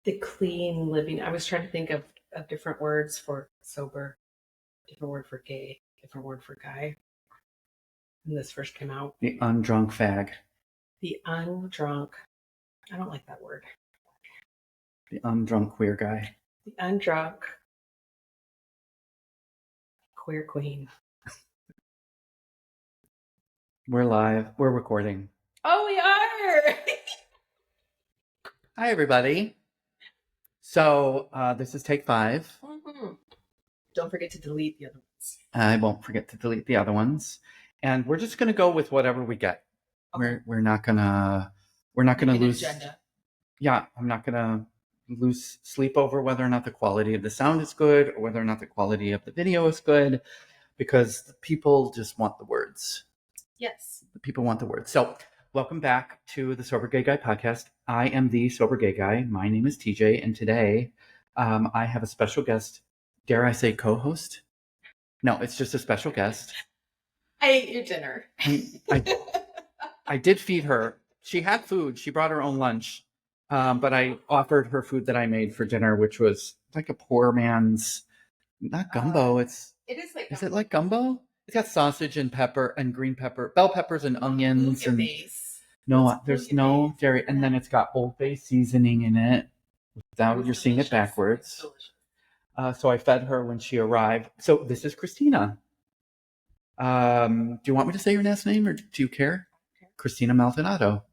The clean living. I was trying to think of different words for sober, different word for gay, different word for guy when this first came out. The undrunk fag. The undrunk. I don't like that word. The undrunk queer guy. The undrunk queer queen. We're live. We're recording. Oh, we are. Hi, everybody. So this is take 5. Mm-hmm. Don't forget to delete the other ones. I won't forget to delete the other ones, and we're just gonna go with whatever we get. Okay. We're not gonna lose. Agenda. Yeah, I'm not gonna lose sleep over whether or not the quality of the sound is good or whether or not the quality of the video is good, because the people just want the words. Yes. The people want the words. So welcome back to the Sober Gay Guy podcast. I am the Sober Gay Guy. My name is TJ, and today I have a special guest. Dare I say co-host? No, it's just a special guest. I ate your dinner. I did feed her. She had food. She brought her own lunch. But I offered her food that I made for dinner, which was like a poor man's, not gumbo. It is like. Is it like gumbo? It's got sausage and pepper and green pepper, bell peppers and onions. And no, there's no dairy. And then it's got Old Bay seasoning in it. Without you're seeing it backwards. So I fed her when she arrived. So this is Christina. Do you want me to say your last name or do you care? Okay. Christina Maldonado.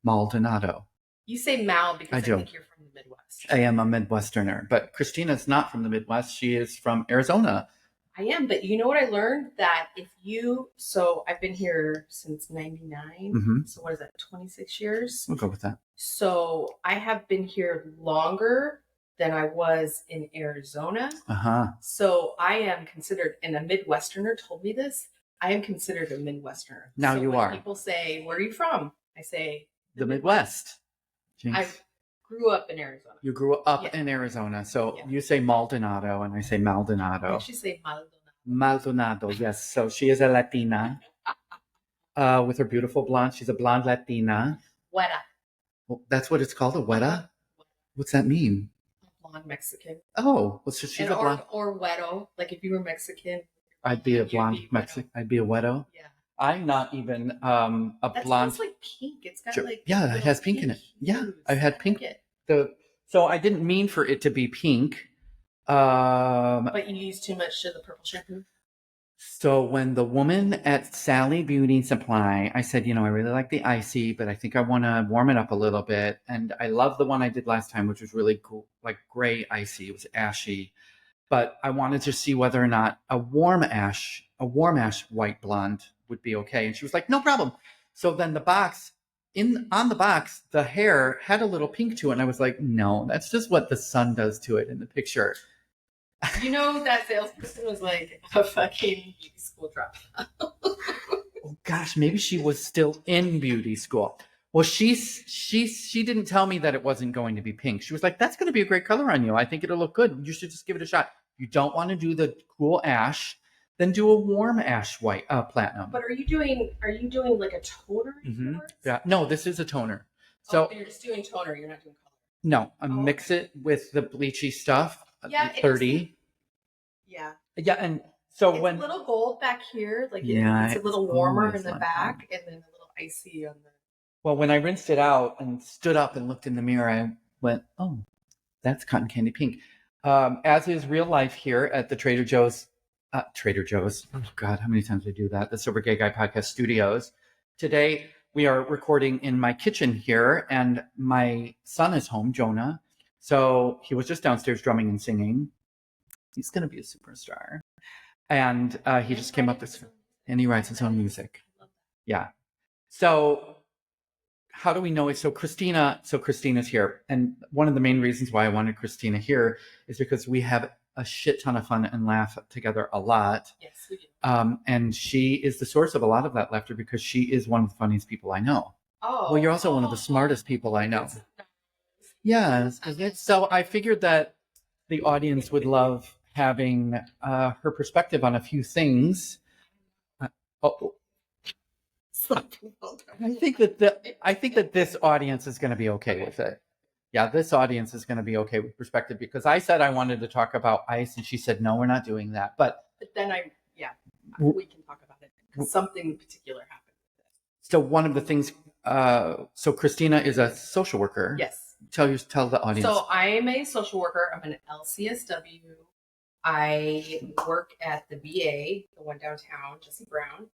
Maldonado. You say Mal because I think you're from the Midwest. I am a Midwesterner, but Christina's not from the Midwest. She is from Arizona. I am, but you know what I learned? That so I've been here since 99. Mm-hmm. So what is that, 26 years? We'll go with that. So I have been here longer than I was in Arizona. Uh-huh. So I am considered, and a Midwesterner told me this, I am considered a Midwesterner. Now so you when are. People say, where are you from? I say, the Midwest. Jinx. I grew up in Arizona. You grew up in Arizona. So you say Maldonado and I say Maldonado. I actually say Maldonado. Maldonado, yes. So she is a Latina with her beautiful blonde. She's a blonde Latina. Weta. Well, that's what it's called, a weta? What's that mean? Blonde Mexican. Oh, well, so she's a blonde. Or weto. Like if you were Mexican. I'd be a blonde Mexican. I'd be a weto. Yeah. I'm not even a that blonde. That's like pink. It's got like. Yeah, it has pink in it. Yeah, I had pink. So I didn't mean for it to be pink. But you used too much of the purple shampoo? So when the woman at Sally Beauty Supply, I said, I really like the icy, but I think I want to warm it up a little bit. And I love the one I did last time, which was really cool, like gray icy. It was ashy. But I wanted to see whether or not a warm ash white blonde would be okay. And she was like, no problem. So then on the box, the hair had a little pink to it. And I was like, no, that's just what the sun does to it in the picture. That salesperson was like a fucking beauty school dropout. Oh gosh, maybe she was still in beauty school. Well, she didn't tell me that it wasn't going to be pink. She was like, that's going to be a great color on you. I think it'll look good. You should just give it a shot. You don't want to do the cool ash, then do a warm ash white platinum. But are you doing like a toner? Mm-hmm. Yeah. No, this is a toner. So you're just doing toner. You're not doing color. No, I mix it with the bleachy stuff. Yeah, 30. Yeah. Yeah, and so it's when a little gold back here, like it's a little warmer in the back, and then a little icy on the. Well, when I rinsed it out and stood up and looked in the mirror, I went, "Oh, that's cotton candy pink." As is real life here at the Trader Joe's. Trader Joe's. Oh God, how many times did I do that? The Sober Gay Guy podcast studios. Today we are recording in my kitchen here, and my son is home, Jonah. So he was just downstairs drumming and singing. He's going to be a superstar. And he just came up this, and he writes his own music. Yeah. So how do we know it? So Christina's here. And one of the main reasons why I wanted Christina here is because we have a shit ton of fun and laugh together a lot. Yes, we do. And she is the source of a lot of that laughter because she is one of the funniest people I know. Oh. Well, you're also one of the smartest people I know. Yes. So I figured that the audience would love having her perspective on a few things. I think that this audience is going to be okay with it. Yeah, this audience is going to be okay with perspective because I said I wanted to talk about ICE and she said, no, we're not doing that. But then we can talk about it. Something in particular happened with this. So one of the things, so Christina is a social worker. Yes. Tell the audience. So I'm a social worker. I'm an LCSW. I work at the VA, the one downtown, Jesse Brown,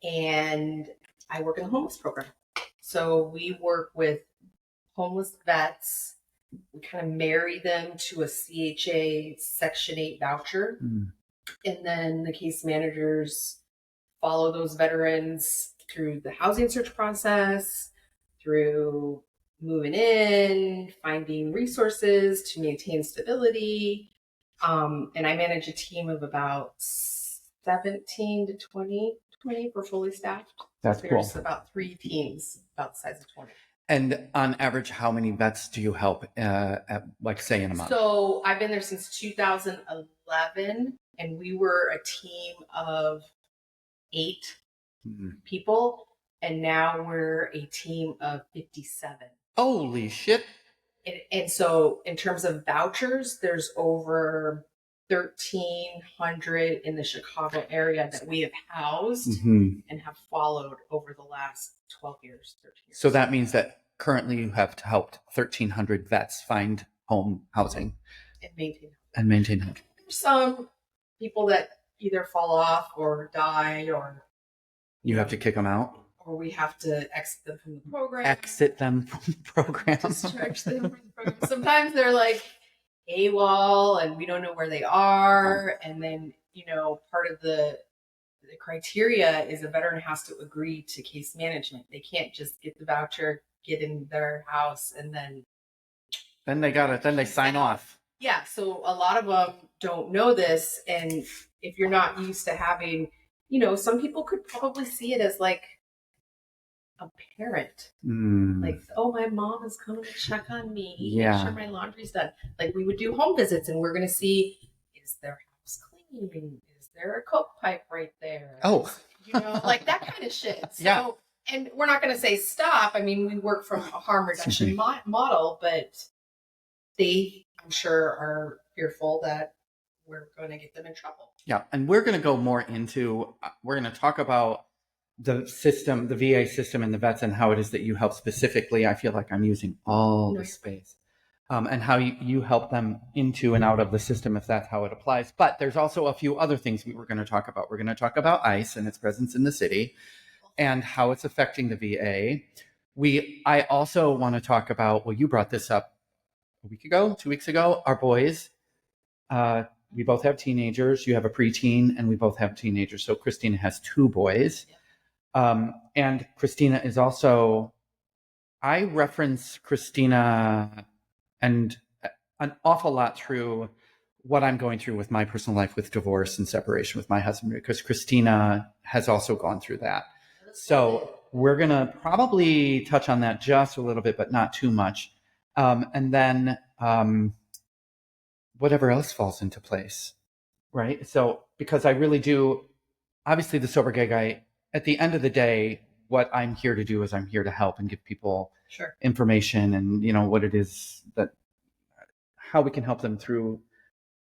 and I work in the homeless program. So we work with homeless vets. We kind of marry them to a CHA Section 8 voucher. And then the case managers follow those veterans through the housing search process, through moving in, finding resources to maintain stability. And I manage a team of about 17 to 20 for fully staffed. That's There's cool. about 3 teams about the size of 20. And on average, how many vets do you help, at, like, say, in a month? So I've been there since 2011, and we were a team of 8 people, and now we're a team of 57. Holy shit. And so in terms of vouchers, there's over 1,300 in the Chicago area that we have housed and have followed over the last 12 years, 13 years. So that means that currently you have helped 1,300 vets find home housing. And maintain it. There's some people that either fall off or die, or you have to kick them out. Or we have to exit them from the program. Exit them from the program. Discharge them from the program. Sometimes they're like AWOL and we don't know where they are. And then, part of the criteria is a veteran has to agree to case management. They can't just get the voucher, get in their house, and then they sign off. Yeah. So a lot of them don't know this. And if you're not used to having, some people could probably see it as like a parent. Like, oh, my mom is coming to check on me. Make sure my laundry's done. Like, we would do home visits and we're going to see, is their house clean? Is there a coke pipe right there? Oh. Like that kind of shit. So, and we're not going to say stop. I mean, we work from a harm reduction model, but they, I'm sure, are fearful that we're going to get them in trouble. Yeah. And we're going to go more into, we're going to talk about the system, the VA system and the vets and how it is that you help specifically. I feel like I'm using all the space. And how you help them into and out of the system if that's how it applies. But there's also a few other things we're going to talk about. We're going to talk about ICE and its presence in the city and how it's affecting the VA. I also want to talk about, well, you brought this up a week ago, 2 weeks ago, our boys. We both have teenagers. You have a preteen and we both have teenagers. So Christina has 2 boys. And Christina is also, I reference Christina and an awful lot through what I'm going through with my personal life with divorce and separation with my husband, because Christina has also gone through that. So we're going to probably touch on that just a little bit, but not too much. And then whatever else falls into place, right? So because I really do, obviously the Sober Gay Guy, at the end of the day, what I'm here to do is I'm here to help and give people information and, what it is how we can help them through.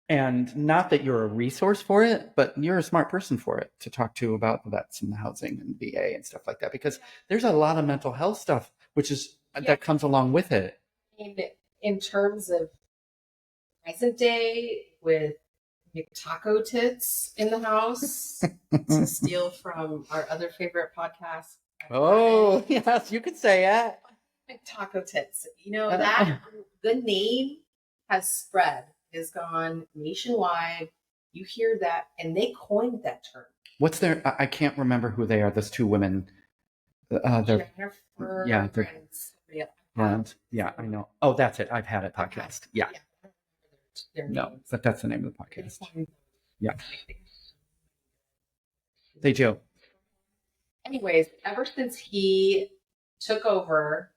And not that you're a resource for it, but you're a smart person for it to talk to about the vets and the housing and VA and stuff like that, because there's a lot of mental health stuff, that comes along with it. In terms of present day with McTaco tits in the house, to steal from our other favorite podcast. Oh, yes, you could say it. McTaco tits. That the name has spread. It has gone nationwide. You hear that, and they coined that term. What's their? I can't remember who they are. Those 2 women. Jennifer. Yeah, I know. Oh, that's it. I've had a podcast. Yeah. No, but that's the name of the podcast. Yeah. They do. Anyways, ever since he took over,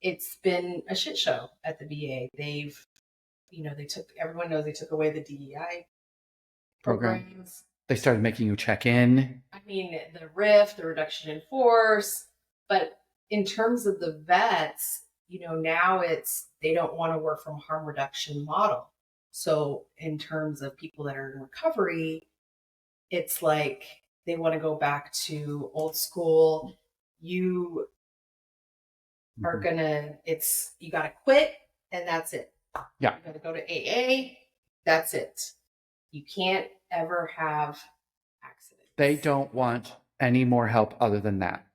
it's been a shit show at the VA. Everyone knows they took away the DEI programs. They started making you check in. I mean, the RIF, the reduction in force. But in terms of the vets, now they don't want to work from harm reduction model. So in terms of people that are in recovery, it's like they want to go back to old school. You are you got to quit and that's it. Yeah. You got to go to AA. That's it. You can't ever have accidents. They don't want any more help other than that.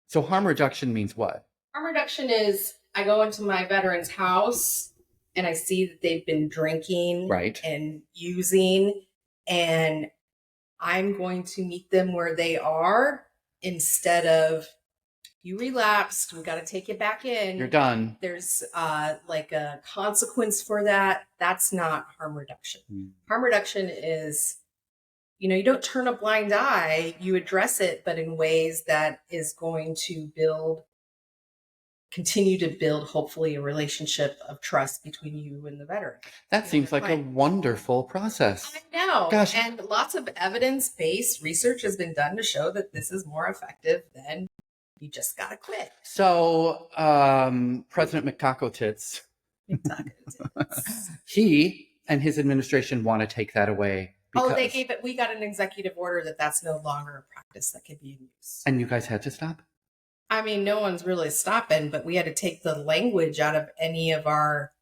So harm reduction means what? Harm reduction is I go into my veteran's house and I see that they've been drinking and using, and I'm going to meet them where they are instead of you relapsed, we got to take you back in. You're done. There's like a consequence for that. That's not harm reduction. Harm reduction is, you don't turn a blind eye, you address it, but in ways that is going to continue to build, hopefully, a relationship of trust between you and the veteran. That seems like a wonderful process. I know. Gosh. And lots of evidence-based research has been done to show that this is more effective than you just gotta quit. So, President McTaco Tits, he and his administration want to take that away. They gave it. We got an executive order that's no longer a practice that can be in use. And you guys had to stop? I mean, no one's really stopping, but we had to take the language out of any of our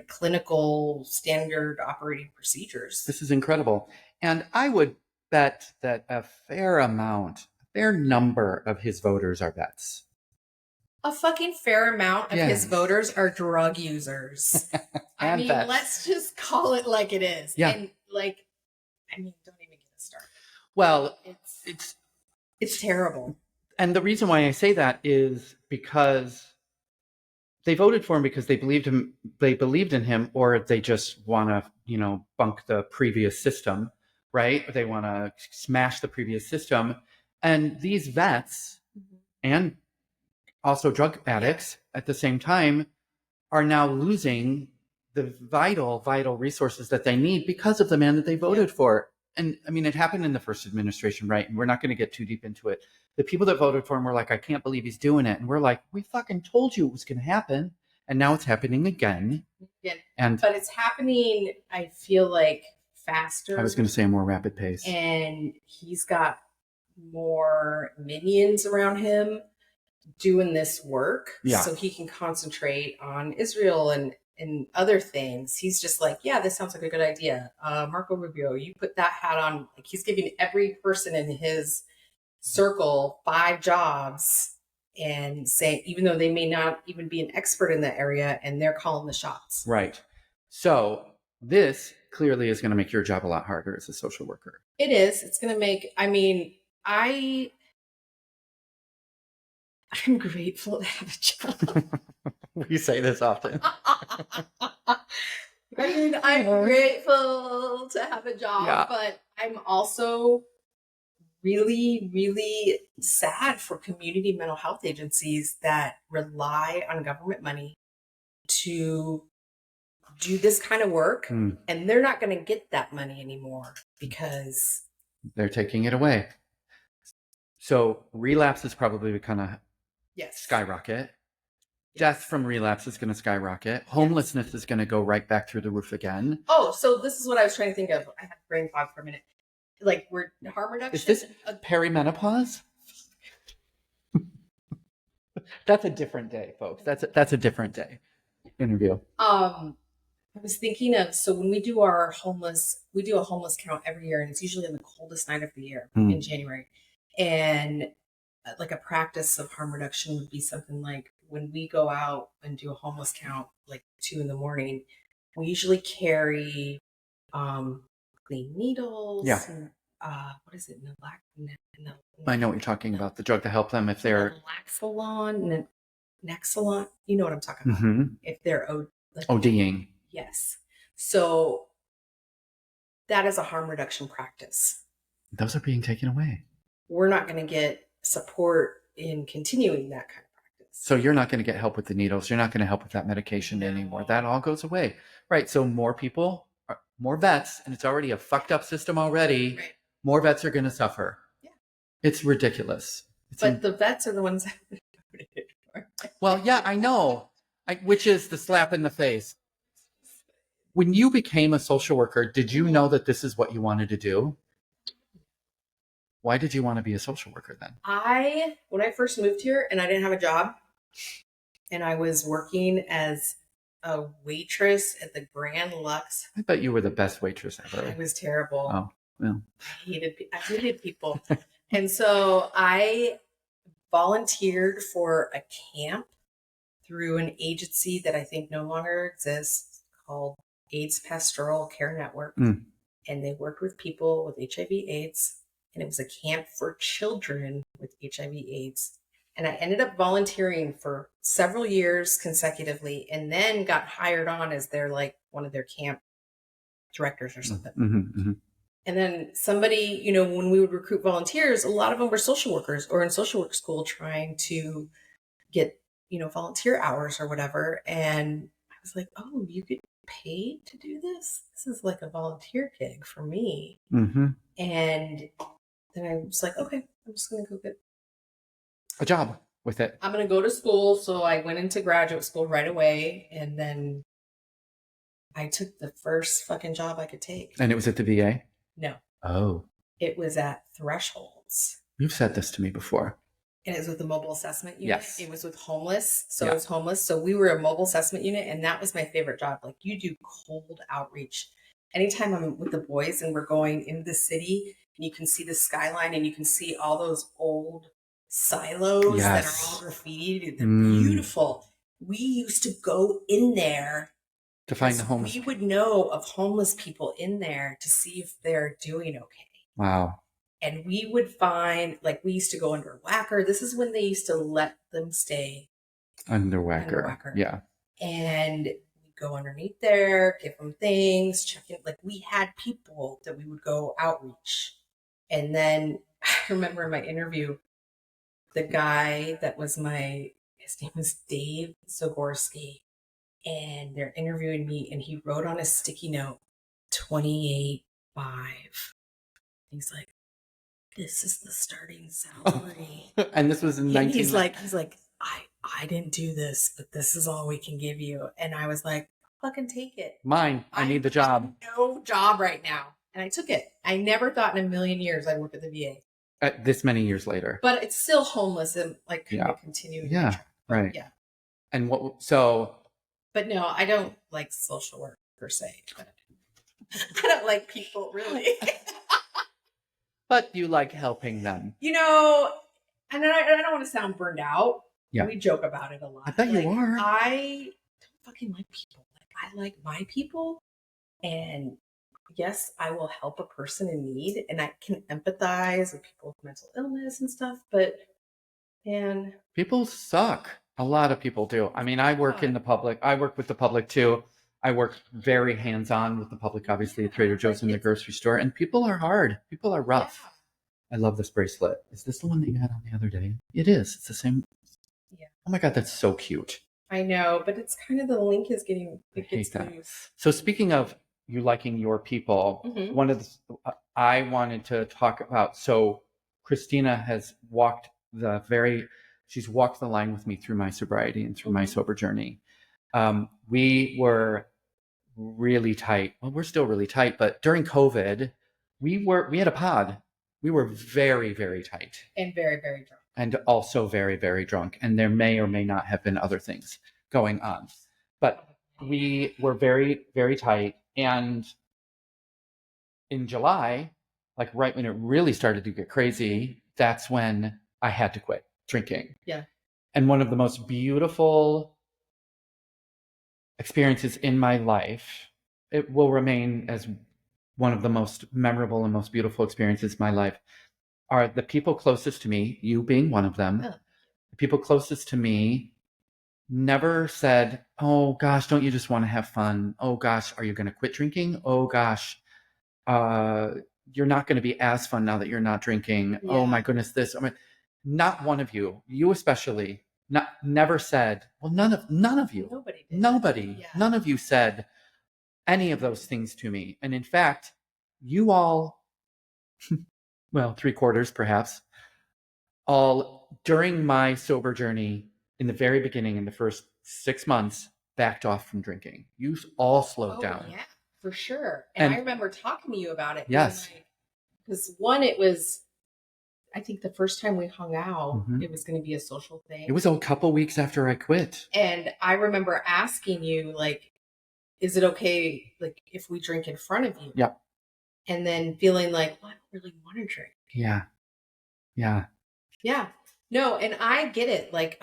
clinical standard operating procedures. This is incredible. And I would bet that a fair number of his voters are vets. A fucking fair amount of his voters are drug users. I mean, vets. Let's just call it like it is. Yeah. And don't even get us started. Well, it's terrible. And the reason why I say that is because they voted for him because they believed in him, or they just want to, bunk the previous system, right? Or they want to smash the previous system. And these vets and also drug addicts at the same time are now losing the vital resources that they need because of the man that they voted for. And I mean, it happened in the first administration, right? And we're not going to get too deep into it. The people that voted for him were like, I can't believe he's doing it. And we're like, we fucking told you it was going to happen. And now it's happening again. Yeah. But it's happening, I feel like, faster. I was going to say a more rapid pace. And he's got more minions around him doing this work. Yeah. So he can concentrate on Israel and other things. He's just like, yeah, this sounds like a good idea. Marco Rubio, you put that hat on. He's giving every person in his circle 5 jobs and saying, even though they may not even be an expert in that area, and they're calling the shots. Right. So this clearly is going to make your job a lot harder as a social worker. It is. It's going to make, I'm grateful to have a job. We say this often. I'm grateful to have a job, but I'm also really, really sad for community mental health agencies that rely on government money to do this kind of work. And they're not going to get that money anymore because they're taking it away. So relapse is probably going to skyrocket. Death from relapse is going to skyrocket. Homelessness is going to go right back through the roof again. Oh, so this is what I was trying to think of. I had brain fog for a minute. We're harm reduction. Is this perimenopause? That's a different day, folks. That's a different day interview. I was thinking of, so when we do a homeless count every year, and it's usually on the coldest night of the year in January. And a practice of harm reduction would be something like when we go out and do a homeless count, 2 a.m, we usually carry clean needles. Yeah. And, what is it? I know what you're talking about. The drug to help them if they're Nexalon. You know what I'm talking about. If they're ODing. Yes. So that is a harm reduction practice. Those are being taken away. We're not going to get support in continuing that kind of practice. So you're not going to get help with the needles. You're not going to help with that medication anymore. That all goes away. Right. So more people, more vets, and it's already a fucked up system already. Right. More vets are going to suffer. Yeah. It's ridiculous. But the vets are the ones that voted for Well, yeah, I know. Which is the slap in the face. When you became a social worker, did you know that this is what you wanted to do? Why did you want to be a social worker then? When I first moved here and I didn't have a job, and I was working as a waitress at the Grand Lux. I bet you were the best waitress ever. I was terrible. Oh, well. I hated people. And so I volunteered for a camp through an agency that I think no longer exists called AIDS Pastoral Care Network. Mm. And they worked with people with HIV/AIDS. And it was a camp for children with HIV/AIDS. And I ended up volunteering for several years consecutively and then got hired on as one of their camp directors or something. Mm-hmm, mm-hmm. And then somebody, when we would recruit volunteers, a lot of them were social workers or in social work school trying to get, volunteer hours or whatever. And I was like, oh, you get paid to do this? This is like a volunteer gig for me. Mm-hmm. And then I was like, okay, I'm just going to go get a job with it. I'm going to go to school. So I went into graduate school right away. And then I took the first fucking job I could take. And it was at the VA? No. Oh. It was at Thresholds. You've said this to me before. And it was with the mobile assessment unit. Yes. It was with homeless. So it was homeless. So we were a mobile assessment unit. And that was my favorite job. Like you do cold outreach. Anytime I'm with the boys and we're going into the city and you can see the skyline and you can see all those old silos that are all graffitied. They're beautiful. We used to go in there to find the homeless. We would know of homeless people in there to see if they're doing okay. Wow. And we would find, we used to go under Whacker. This is when they used to let them stay under Whacker. Yeah. And we'd go underneath there, give them things, check in. We had people that we would go outreach. And then I remember in my interview, the guy that was his name was Dave Zagorski, and they're interviewing me, and he wrote on a sticky note, 28.5. He's like, this is the starting salary. And this was in 19... He's like, I didn't do this, but this is all we can give you. And I was like, fucking take it. Mine. I need the job. No job right now. And I took it. I never thought in a million years I'd work at the VA. This many years later. But it's still homeless and continuing. Yeah. Right. Yeah. And But no, I don't like social work per se. But I don't like people really. But you like helping them. And I don't want to sound burned out. Yeah. We joke about it a lot. I bet you are. I don't fucking like people. I like my people. And yes, I will help a person in need, and I can empathize with people with mental illness and stuff, but man, people suck. A lot of people do. I mean, I work in the public. I work with the public too. I work very hands-on with the public, obviously, at Trader Joe's and the grocery store, and people are hard. People are rough. Yeah. I love this bracelet. Is this the one that you had on the other day? It is. It's the same. Yeah. Oh my God, that's so cute. I know, but it's kind of the link is getting. I hate that. So speaking of you liking your people, one of the I wanted to talk about. So Christina has walked she's walked the line with me through my sobriety and through my sober journey. We were really tight. Well, we're still really tight, but during COVID, we had a pod. We were very, very tight. And very, very drunk. And also very, very drunk. And there may or may not have been other things going on. But we were very, very tight. And in July, right when it really started to get crazy, that's when I had to quit drinking. Yeah. And one of the most beautiful experiences in my life, it will remain as one of the most memorable and most beautiful experiences in my life, are the people closest to me, you being one of them. Oh. The people closest to me never said, oh gosh, don't you just want to have fun? Oh gosh, are you going to quit drinking? Oh gosh, you're not going to be as fun now that you're not drinking. Yeah. Oh my goodness, this. Not one of you especially, never said, well, none of you. Nobody did. Nobody. Yeah. None of you said any of those things to me. And in fact, you all, well, 3/4 perhaps, all during my sober journey, in the very beginning, in the first 6 months, backed off from drinking. You all slowed down. Yeah, for sure. And I And remember talking to you about it. yes, Because one, it was, I think the first time we hung out, Mhm. it was going to be a social thing. it was a couple weeks after I quit. And I remember asking you, like, is it okay, like, if we drink in front of you? Yeah. And then feeling like, well, I don't really want to drink. Yeah. Yeah. Yeah. No, and I get it. Like,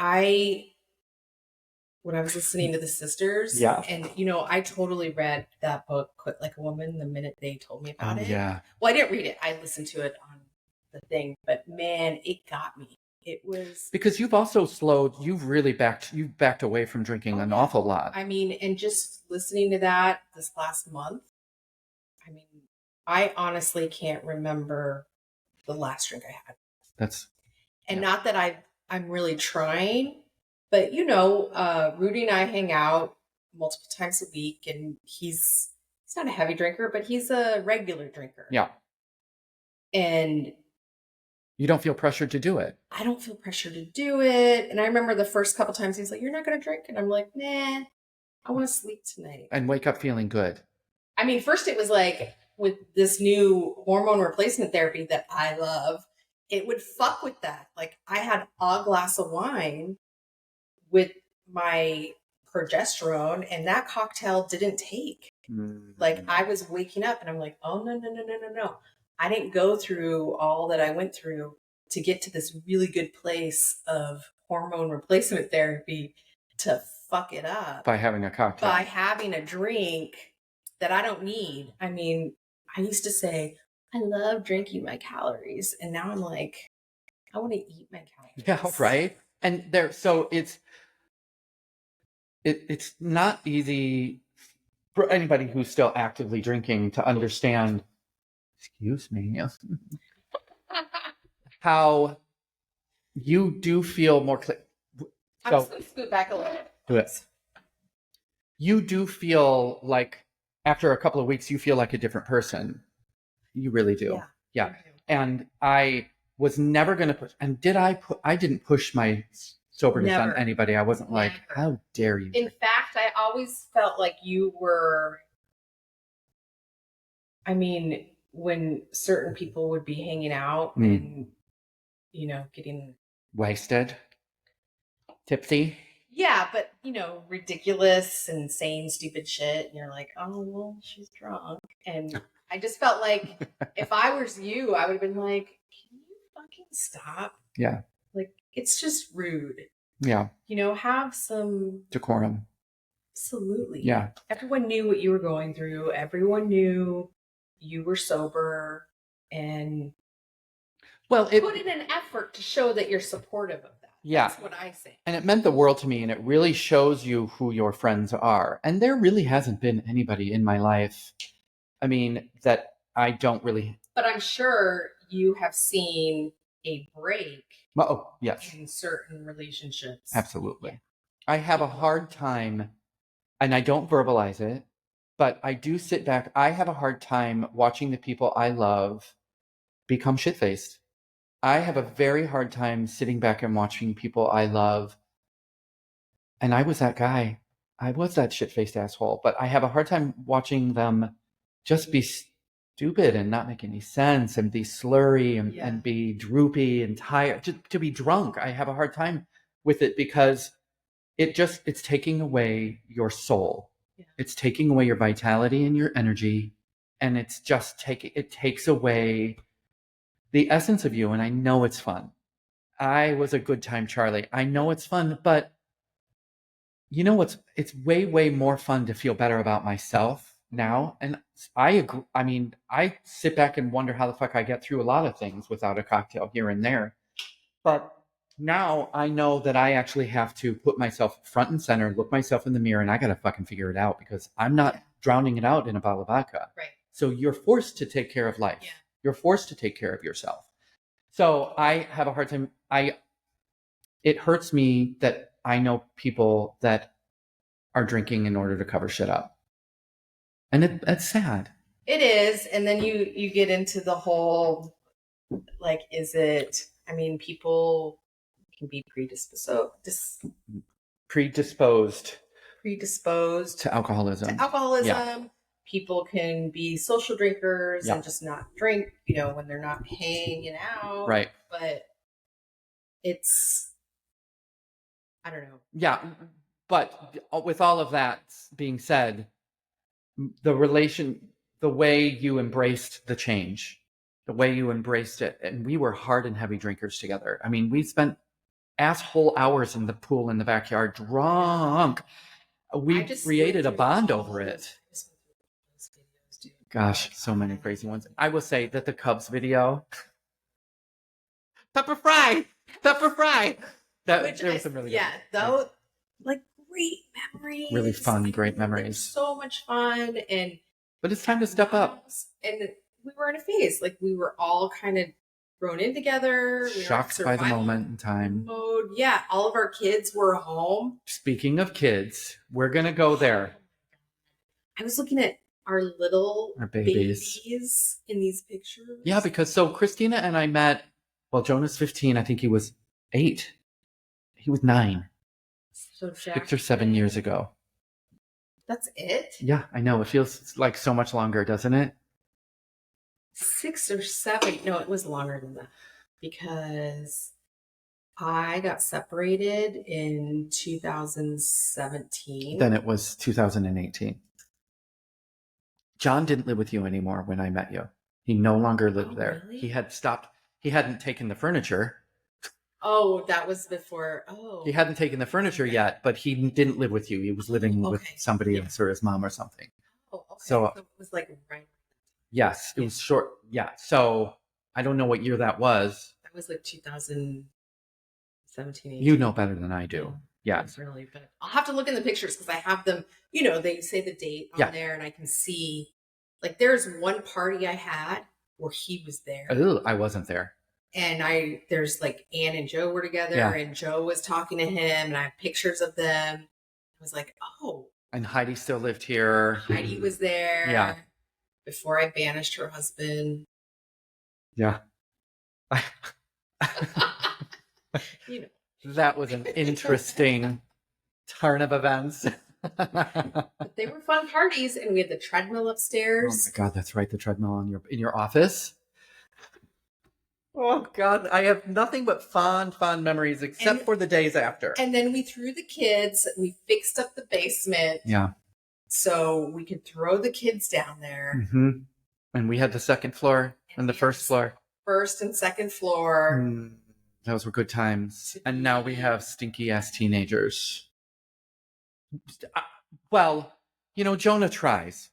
when I was listening to the sisters, Yeah. and, I totally read that book, Quit Like a Woman, the minute they told me about it. Yeah. Well, I didn't read it. I listened to it on the thing, but man, it got me. It was Because you've backed away from drinking an awful lot. I mean, and just listening to that this last month, I mean, I honestly can't remember the last drink I had. Not that I'm really trying, but Rudy and I hang out multiple times a week, and he's not a heavy drinker, but he's a regular drinker. Yeah. And you don't feel pressured to do it. I don't feel pressured to do it. And I remember the first couple times he's like, "You're not going to drink?" And I'm like, "Nah, I want to sleep tonight." And wake up feeling good. I mean, first it was like with this new hormone replacement therapy that I love, it would fuck with that. Like, I had a glass of wine with my progesterone, and that cocktail didn't take. Mm-hmm. Like, I was waking up and I'm like, oh, no. I didn't go through all that I went through to get to this really good place of hormone replacement therapy to fuck it up. By having a cocktail. By having a drink that I don't need. I mean, I used to say, I love drinking my calories. And now I'm like, I want to eat my calories. Yeah, right. And so it's not easy for anybody who's still actively drinking to understand, excuse me, how you do feel more clear. I'm just going to scoot back a little bit. Do it. You do feel like after a couple of weeks, you feel like a different person. You really do. Yeah. And I was never going to push. And I didn't push my soberness on anybody. I wasn't like, how dare you? In fact, I always felt like you were, I mean, when certain people would be hanging out and, getting wasted, tipsy. Yeah, but, ridiculous and saying stupid shit. And you're like, oh, well, she's drunk. And I just felt like if I was you, I would have been like, can you fucking stop? Yeah. Like, it's just rude. Yeah. Have some decorum. Absolutely. Yeah. Everyone knew what you were going through. Everyone knew you were sober. And put in an effort to show that you're supportive of that. Yeah. That's what I say. And it meant the world to me, and it really shows you who your friends are. And there really hasn't been anybody in my life, I mean, that I don't really... But I'm sure you have seen a break yes. in certain relationships. Absolutely. Yeah. I have a hard time, and I don't verbalize it, but I do sit back. I have a hard time watching the people I love become shit-faced. I have a very hard time sitting back and watching people I love. And I was that guy. I was that shit-faced asshole. But I have a hard time watching them just be stupid and not make any sense and be slurry and be droopy and tired. Just to be drunk. I have a hard time with it because it's taking away your soul. Yeah. It's taking away your vitality and your energy. And it takes away the essence of you. And I know it's fun. I was a good time, Charlie. I know it's fun, but it's way, way more fun to feel better about myself now. And I agree. I mean, I sit back and wonder how the fuck I get through a lot of things without a cocktail here and there. But now I know that I actually have to put myself front and center, look myself in the mirror, and I got to fucking figure it out because I'm not drowning it out in a bottle of vodka. Right. So you're forced to take care of life. Yeah. You're forced to take care of yourself. So I have a hard time. It hurts me that I know people that are drinking in order to cover shit up. And it's sad. It is. And then you get into the whole, like, is it, I mean, people can be Predisposed predisposed to alcoholism. to alcoholism. People can be social drinkers Yeah. and just not drink, when they're not hanging out. Right. But it's, I don't know. Yeah. But with all of that being said, the way you embraced the change, the way you embraced it, and we were hard and heavy drinkers together. I mean, we spent asshole hours in the pool in the backyard drunk. We created a bond over it. Gosh, so many crazy ones. I will say that the Cubs video, Pepper Fry. There was some really good. Like great memories. Really fun, great Like, memories. so much fun, But it's time to step up. And we were in a phase, like we were all kind of thrown in together. We were Shocked by the moment in time. Mode. Yeah, all of our kids were home. Speaking of kids, we're gonna go there. I was looking at our babies in these pictures. Yeah, because so Christina and I met. Well, Jonah's 15. I think he was 8. He was 9. So 6 or 7 years ago. That's it? Yeah, I know. It feels like so much longer, doesn't it? 6 or 7. No, it was longer than that. Because I got separated in 2017. Then it was 2018. John didn't live with you anymore when I met you. He no longer lived there. Really? He had stopped. He hadn't taken the furniture. Oh, that was before. Oh. He hadn't taken the furniture yet, but he didn't live with you. He was living with somebody else or his mom or something. Oh, okay. So it was like right. Yes, it was short. Yeah. So I don't know what year that was. That was like 2017. 18. You know better than I do. Yeah. Really, but I'll have to look in the pictures because I have them, they say the date on there and I can see, like there's one party I had where he was there. Oh, I wasn't there. And there's like Ann and Joe were together and Joe was talking to him and I have pictures of them. I was like, oh. And Heidi still lived here. Heidi was there. Yeah. Before I banished her husband. Yeah. That was an interesting turn of events. But they were fun parties, and we had the treadmill upstairs. Oh my God, that's right, the treadmill in your office. Oh God, I have nothing but fond memories, except for the days after. And then we threw the kids. We fixed up the basement. Yeah. So we could throw the kids down there. Mm-hmm. And we had the second floor and the first floor. First and second floor. Those were good times. And now we have stinky ass teenagers. Well, Jonah tries.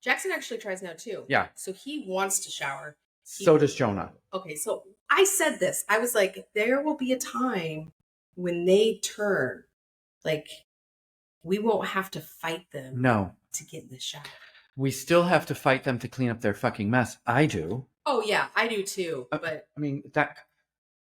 Jackson actually tries now too. Yeah. So he wants to shower. So does Jonah. Okay, so I said this. I was like, there will be a time when they turn. Like, we won't have to fight them. No. To get in the shower. We still have to fight them to clean up their fucking mess. I do. Oh, yeah, I do too. But I mean,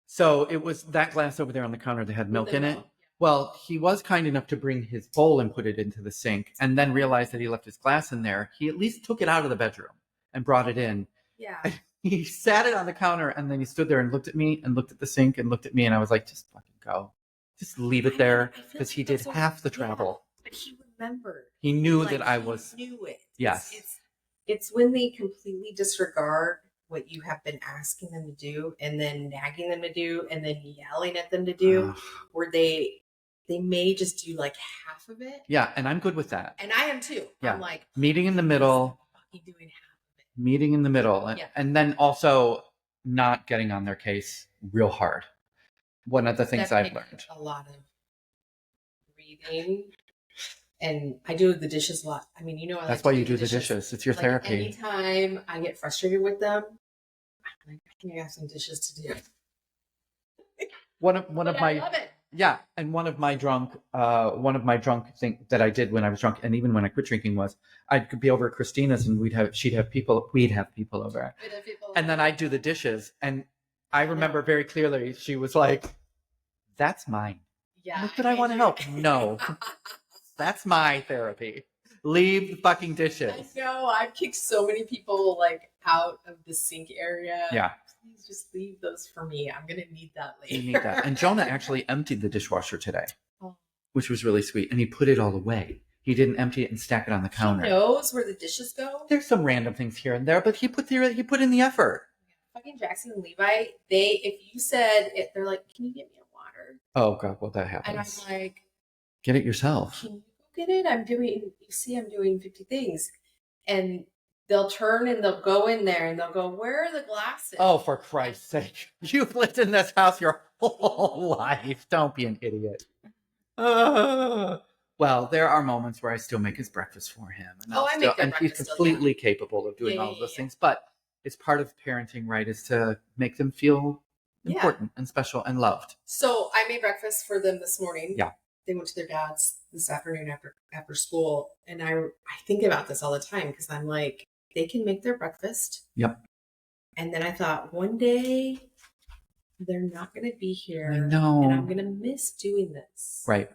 so it was that glass over there on the counter that had milk in it. Well, he was kind enough to bring his bowl and put it into the sink and then realized that he left his glass in there. He at least took it out of the bedroom and brought it in. Yeah. He sat it on the counter and then he stood there and looked at me and looked at the sink and looked at me and I was like, just fucking go. Just leave it there because he did half the travel. But he remembered. He knew that I was. He knew it. Yes. It's when they completely disregard what you have been asking them to do and then nagging them to do and then yelling at them to do, where they may just do like half of it. Yeah, and I'm good with that. And I am too. Yeah. I'm like, meeting in the middle. Doing half of it. Meeting in the middle. Yeah. And then also not getting on their case real hard. One of the things I've learned. A lot of reading. And I do the dishes a lot. I mean, that's why you do the dishes. It's your therapy. Anytime I get frustrated with them, I'm like, I think I have some dishes to do. One of my I love it. Yeah, and one of my drunk thing that I did when I was drunk, and even when I quit drinking, was I'd be over at Christina's and we'd have people over, and then I'd do the dishes, and I remember very clearly she was like, "That's mine." Yeah. Not that I want to help. No. That's my therapy. Leave the fucking dishes. I know. I've kicked so many people like out of the sink area. Yeah. please just leave those for me. I'm going to need that later. You need that. And Jonah actually emptied the dishwasher today, Oh. which was really sweet. And he put it all away. He didn't empty it and stack it on the counter. He knows where the dishes go. There's some random things here and there, but he put in the effort. Fucking Jackson and Levi, if you said it, they're like, can you get me a water? Oh God, well that And happens. I'm like, get it yourself. can you go get it? I'm doing 50 things. And they'll turn and they'll go in there and they'll go, where are the glasses? Oh, for Christ's sake. You've lived in this house your whole life. Don't be an idiot. Well, there are moments where I still make his breakfast for him. And I make their and he's breakfast still, completely capable of doing all of those things. But it's part of parenting, right, is to make them feel important and special and loved. So I made breakfast for them this morning. Yeah. They went to their dad's this afternoon after school. And I think about this all the time because I'm like, they can make their breakfast. Yep. And then I thought one day they're not going to be here. I know. And I'm going to miss doing this. Right.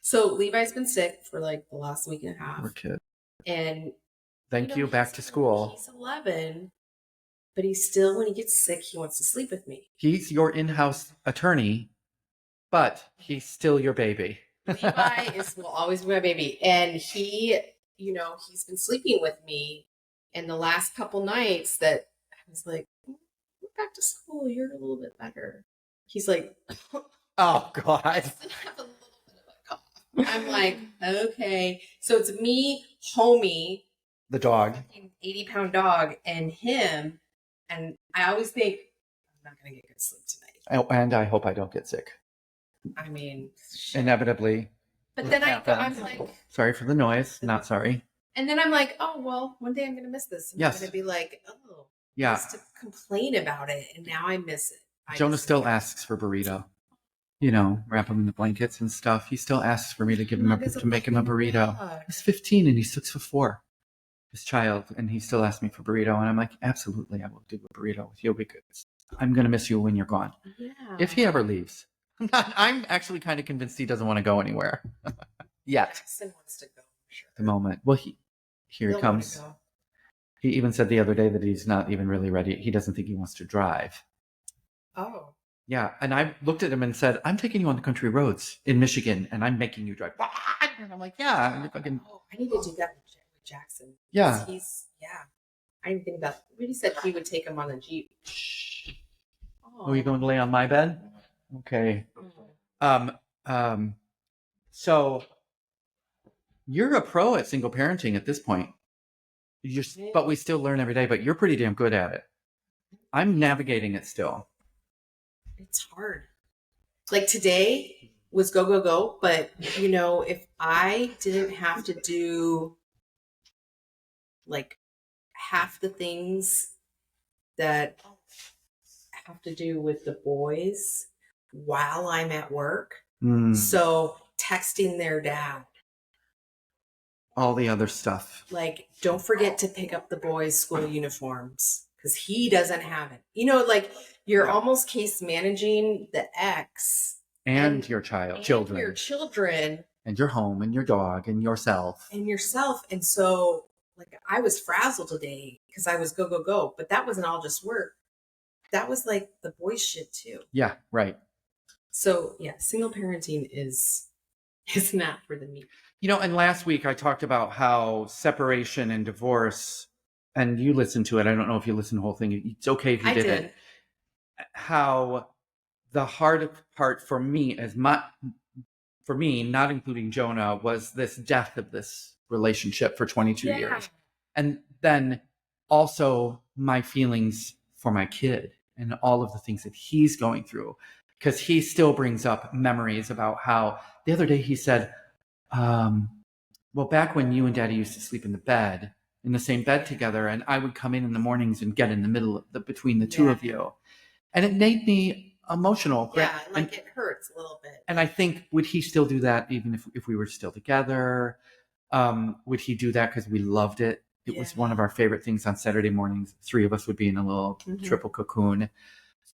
So Levi's been sick for like the last week and a half. Poor kid. And Thank you. Back to school. He's 11, but he's still, when he gets sick, he wants to sleep with me. He's your in-house attorney, but he's still your baby. Levi will always be my baby. And he, he's been sleeping with me. And the last couple nights that I was like, we're back to school. You're a little bit better. He's like, oh God. I still have a little bit of a cough. I'm like, okay. So it's me, Homie, the dog, 80-pound dog, and him. And I always think, I'm not going to get good sleep tonight. Oh, and I hope I don't get sick. I mean, shit. Inevitably. But then I'm like, sorry for the noise. Not sorry. And then I'm like, oh, well, one day I'm going to miss this. I'm going to be like, oh, I used to complain about it. And now I miss it. Jonah still asks for burrito. Wrap him in the blankets and stuff. He still asks for me to give him to make him a burrito. He's 15 and he's 6'4". This child, and he still asks me for burrito, and I'm like, absolutely, I will do a burrito with you because I'm gonna miss you when you're gone. Yeah. If he ever leaves, I'm actually kind of convinced he doesn't want to go anywhere yet. Jackson wants to go. Sure. At the moment, well, here he comes. He even said the other day that he's not even really ready. He doesn't think he wants to drive. Oh. Yeah, and I looked at him and said, I'm taking you on the country roads in Michigan, and I'm making you drive. And I'm like, yeah. I need to do that with Jackson. Yeah. I didn't think about it. But he said he would take him on a Jeep. Oh, you going to lay on my bed? Okay. So you're a pro at single parenting at this point. But we still learn every day, but you're pretty damn good at it. I'm navigating it still. It's hard. Like today was go, go, go. But, if I didn't have to do like half the things that have to do with the boys while I'm at work. So texting their dad. All the other stuff. Like, don't forget to pick up the boys' school uniforms because he doesn't have it. Like you're almost case managing the ex. And your children. Your children. And your home and your dog and yourself. And so like I was frazzled today because I was go, go, go. But that wasn't all just work. That was like the boys shit too. Yeah, right. So yeah, single parenting is not for the meat. And last week I talked about how separation and divorce, and you listened to it. I don't know if you listened to the whole thing. It's okay if you didn't. How the hard part for me not including Jonah, was this death of this relationship for 22 years. And then also my feelings for my kid and all of the things that he's going through. Because he still brings up memories about how the other day he said, well, back when you and Daddy used to sleep in the same bed together, and I would come in the mornings and get in the middle between the two of you. And it made me emotional. Yeah, it hurts a little bit. And I think, would he still do that even if we were still together? Would he do that because we loved it? It was one of our favorite things on Saturday mornings. 3 of us would be in a little triple cocoon.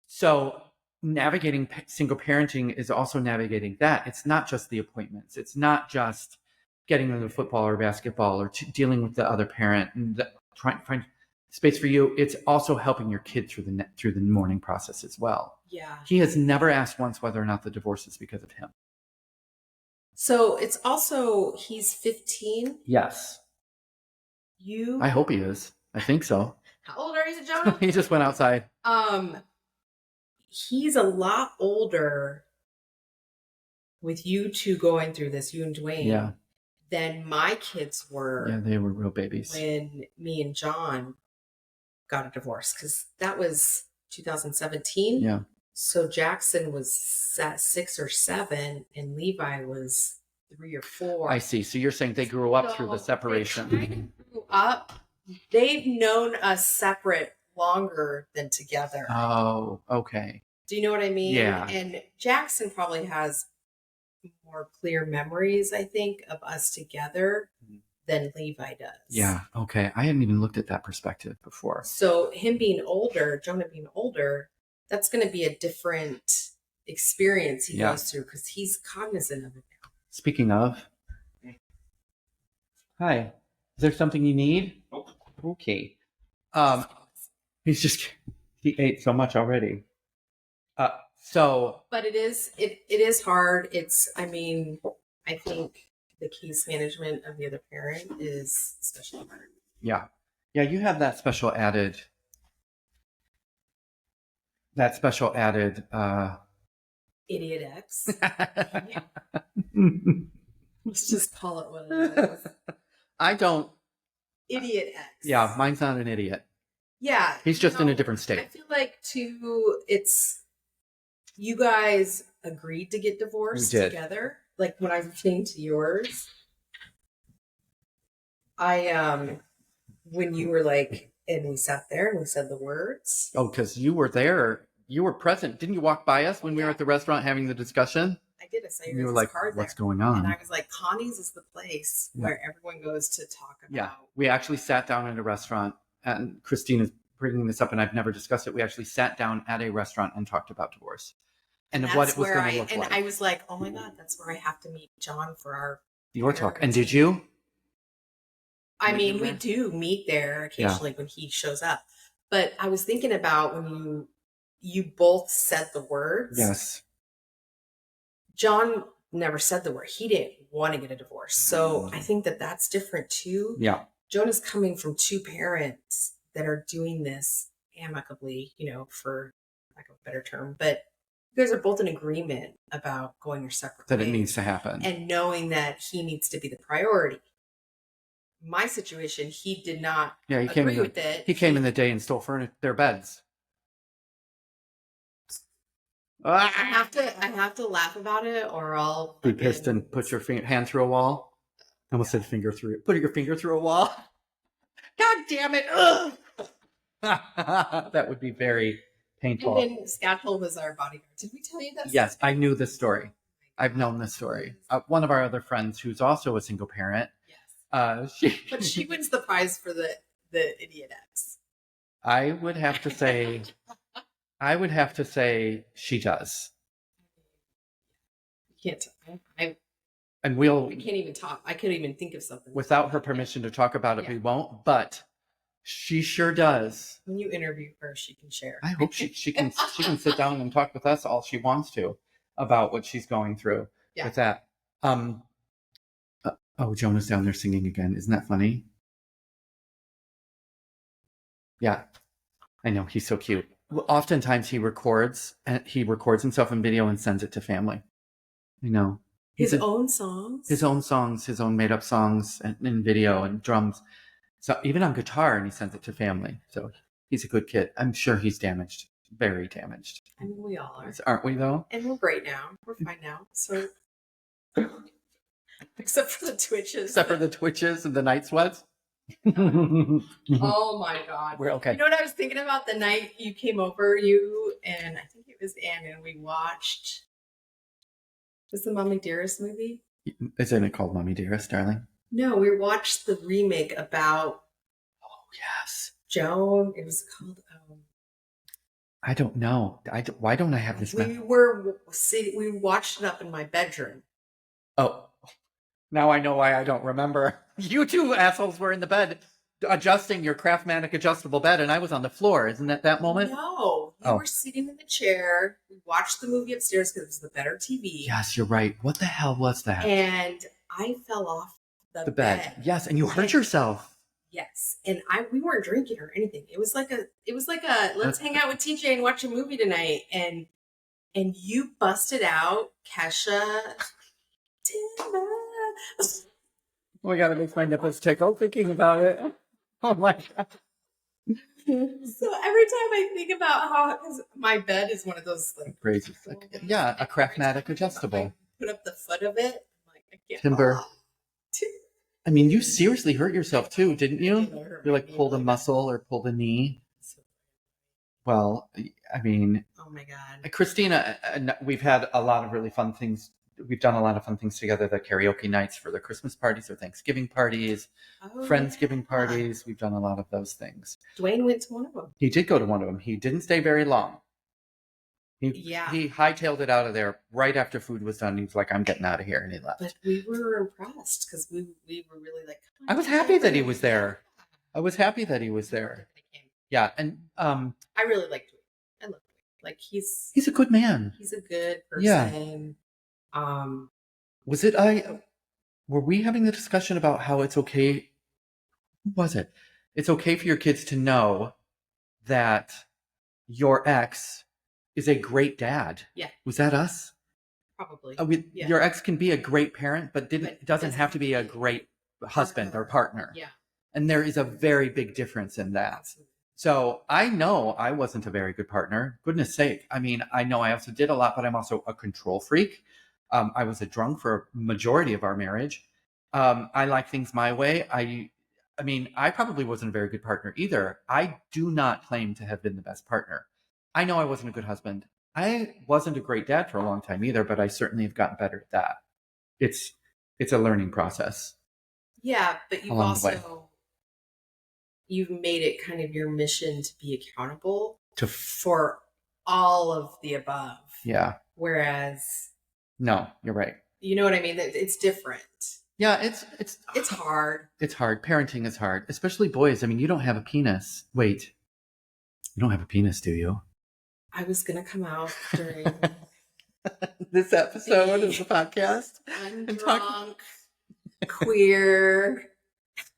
So navigating single parenting is also navigating that. It's not just the appointments. It's not just getting them to football or basketball or dealing with the other parent and space for you. It's also helping your kid through the mourning process as well. Yeah. He has never asked once whether or not the divorce is because of him. So it's also, he's 15. Yes. I hope he is. I think so. How old are you, Jonah? He just went outside. He's a lot older with you two going through this, you and Dwayne, than my kids were. Yeah, they were real babies. When me and John got a divorce, because that was 2017. Yeah. So Jackson was 6 or 7, and Levi was 3 or 4. I see. So you're saying they grew up through the separation. They grew up. They've known us separate longer than together. Oh, okay. Do you know what I mean? Yeah. And Jackson probably has more clear memories, I think, of us together than Levi does. Yeah. Okay. I hadn't even looked at that perspective before. So him being older, Jonah being older, that's going to be a different experience he goes through because he's cognizant of it now. Speaking of, hi, is there something you need? Nope. Okay. He ate so much already. But it is hard. I think the case management of the other parent is especially hard. Yeah. Yeah, you have that special added Idiot X. Let's just call it what it is. I don't. Idiot X. Yeah, mine's not an idiot. Yeah. He's just in a different state. I feel like you guys agreed to get divorced together. Like when I was listening to yours, when you were like, and we sat there and we said the words. Oh, because you were there. You were present. Didn't you walk by us when we were at the restaurant having the discussion? I did. I saw you were like, what's going on? And I was like, Connie's is the place where everyone goes to talk about. Yeah. We actually sat down at a restaurant, and Christine is bringing this up, and I've never discussed it. We actually sat down at a restaurant and talked about divorce and what it was going to look like. And I was like, oh my God, that's where I have to meet John for your talk. And did you? I mean, we do meet there occasionally when he shows up. But I was thinking about when you both said the words. Yes. John never said the word. He didn't want to get a divorce. So I think that that's different too. Yeah. Jonah's coming from 2 parents that are doing this amicably, for lack of a better term. But you guys are both in agreement about going your separate ways. That it needs to happen. And knowing that he needs to be the priority. My situation, he did not agree with it. He came in the day and stole their beds. I have to laugh about it, or I'll be pissed and put your hand through a wall. I almost said finger through it. Put your finger through a wall. God damn it! That would be very painful. And then Scatchel was our bodyguard. Did we tell you that? Yes, I knew this story. I've known this story. One of our other friends, who's also a single parent. Yes. But she wins the prize for the Idiot X. I would have to say she does. You can't. We can't even talk. I couldn't even think of something. Without her permission to talk about it, we won't. But she sure does. When you interview her, she can share. I hope she can sit down and talk with us all she wants to about what she's going through with that. Jonah's down there singing again. Isn't that funny? Yeah, I know. He's so cute. Oftentimes he records himself in video and sends it to family. His own songs, his own made up songs in video and drums. So even on guitar, and he sends it to family. So he's a good kid. I'm sure he's damaged, very damaged. I mean, we all are. Aren't we though? And we're great now. We're fine now. So except for the twitches and the night sweats. Oh my God. We're okay. You know what I was thinking about the night you came over, you and I think it was Ann, and we watched the Mommy Dearest movie? Isn't it called Mommy Dearest, darling? No, we watched the remake about Joan. It was called I don't know. Why don't I have this? We watched it up in my bedroom. Oh. Now I know why I don't remember. You two assholes were in the bed adjusting your Craftmatic adjustable bed, and I was on the floor. Isn't that moment? No, you Oh. were sitting in the chair. We watched the movie upstairs because it was the better TV. Yes, you're right. What the hell was that? And I fell off the bed. Yes, and you hurt yourself. Yes, and we weren't drinking or anything. It was like a let's hang out with TJ and watch a movie tonight. And you busted out Kesha. Timber. Oh my God, it makes my nipples tickle thinking about it. Oh my God. So every time I think about how, because my bed is one of those like crazy, yeah, a Craftmatic adjustable. Put up the foot of it. I'm like, I can't. Timber. I mean, you seriously hurt yourself too, didn't you? You like pulled a muscle or pulled a knee. Well, I mean, oh my God, Christina, we've had a lot of really fun things. We've done a lot of fun things together. The karaoke nights for the Christmas parties or Thanksgiving parties, Friendsgiving parties. We've done a lot of those things. Dwayne went to one of them. He did go to one of them. He didn't stay very long. He hightailed it out of there right after food was done. He was like, I'm getting out of here. And he left. But we were impressed because we were really like, I was happy that he was there. I was happy that he was there. Yeah. And I really liked him. I love him. Like he's a good man. He's a good person. Yeah. Were we having the discussion about how it's okay? Who was it? It's okay for your kids to know that your ex is a great dad. Yeah. Was that us? Probably. Yeah. Your ex can be a great parent, but doesn't have to be a great husband or partner. Yeah. And there is a very big difference in that. Absolutely. So I know I wasn't a very good partner. Goodness sake. I mean, I know I also did a lot, but I'm also a control freak. I was a drunk for a majority of our marriage. I like things my way. I mean, I probably wasn't a very good partner either. I do not claim to have been the best partner. I know I wasn't a good husband. I wasn't a great dad for a long time either, but I certainly have gotten better at that. It's a learning process. Yeah, but you've made it kind of your mission to be accountable for all of the above. Yeah. Whereas, no, you're right. You know what I mean? It's different. Yeah, it's hard. It's hard. Parenting is hard, especially boys. I mean, you don't have a penis. Wait, you don't have a penis, do you? I was gonna come out during this episode of the podcast. Undrunk queer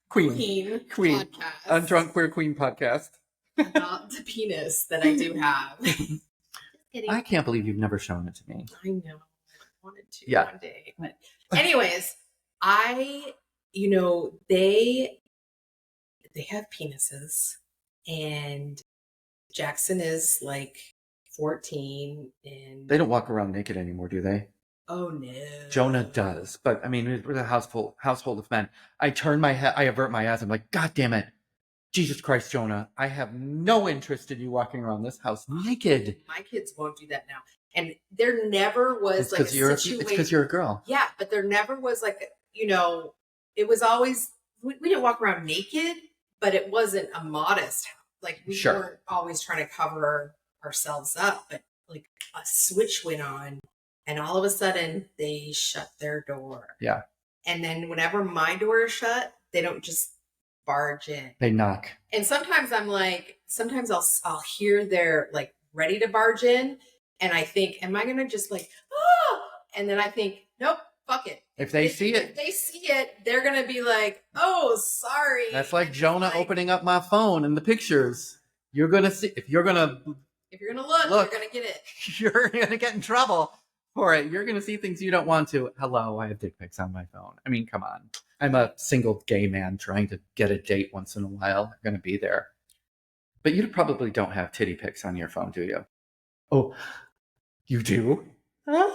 queen podcast. Undrunk queer queen podcast. About the penis that I do have. I can't believe you've never shown it to me. I know. I wanted to one day. But anyways, they have penises, and Jackson is like 14, and they don't walk around naked anymore, do they? Oh no. Jonah does, but I mean, we're the household of men. I turn my head, I avert my eyes. I'm like, God damn it, Jesus Christ, Jonah! I have no interest in you walking around this house naked. My kids won't do that now, and there never was like a situation. It's because you're a girl. Yeah, but there never was like it was always we didn't walk around naked, but it wasn't a modest house. Like we weren't always trying to cover ourselves up, but like a switch went on. And all of a sudden, they shut their door. Yeah. And then whenever my door is shut, they don't just barge in. They knock. And sometimes I'll hear they're like ready to barge in. And I think, am I going to just like, oh? And then I think, nope, fuck it. If they see it, they're going to be like, oh, sorry. That's like Jonah opening up my phone in the pictures. You're going to see, if you're going to look, you're going to get it. You're going to get in trouble. For it, you're going to see things you don't want to. Hello, I have dick pics on my phone. I mean, come on. I'm a single gay man trying to get a date once in a while. I'm going to be there. But you probably don't have titty pics on your phone, do you? Oh, you do? I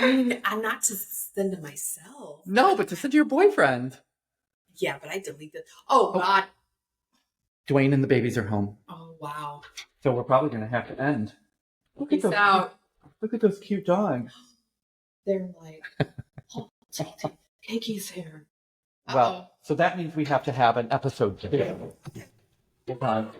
mean, I'm not to send to myself. No, but to send to your boyfriend. Yeah, but I deleted. Oh, God. Dwayne and the babies are home. Oh, wow. So we're probably going to have to end. Peace out. Look at those cute dogs. They're like, oh, Kaki's here. Well, so that means we have to have an episode 2. Hold on.